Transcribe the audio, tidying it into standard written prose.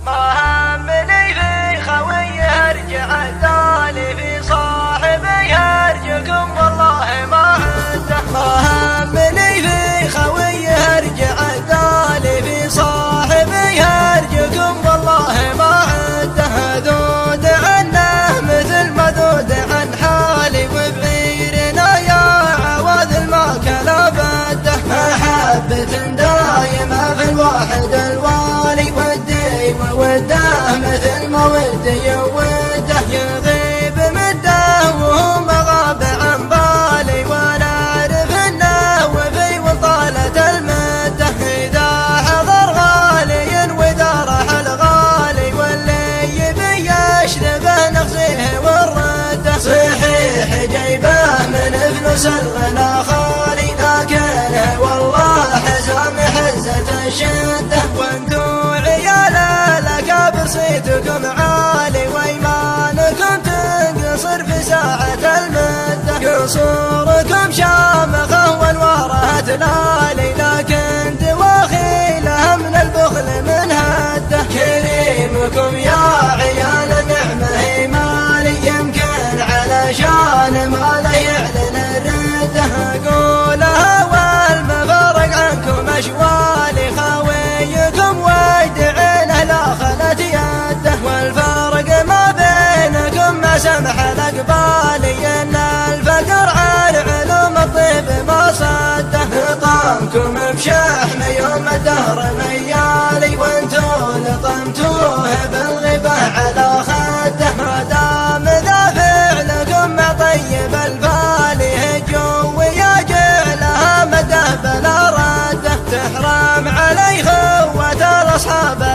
ما همني في خويه ارجع الدالي في صاحبي ارجكم والله ما عنده. ما همني في خويه ارجع الدالي في صاحبي ارجكم والله ما عنده. ذود عنه مثل ما ذود عن حالي وبعيرنا يا عواذل ما كلا بده. محبة دايمة في الواحد الوالي ودي ووده مثل ما ودي وده. يغيب مده وهو مغاب عن بالي وانا اعرف انه وفي وطالة المده. اذا حضر غالي واذا رحل غالي واللي يبي يشربه نغزيه ونرده. صحيح جيبه من فلوس الغلا خالي لكنه والله حزام حزة الشدة. وانتو عيال الاكابر صيتكم عالي وايمانكم تنقصر في ساعة المدة. قصوركم شامخة وانوارها تلالي لكن دواخيلها من البخل من هده. كريمكم يا عيال النعمة مالي يمكن علشان ما له يعلن الرده. اقولها والمفارق عنكم اشوالي خاويكم ويدعينه لا خلت يده. والفرق ما بينكم ما سمح الاقبالي ان الفقر عن علوم الطيب ما صده. نظامكم بشحم يوم الدهر ميالي وانتو لطمتوه بالغيبة على خده. ما دام ذا فعلكم مع طيب الفالي هجوا ويا جعلها مده بلا رده. تحرم علي خوة الاصحاب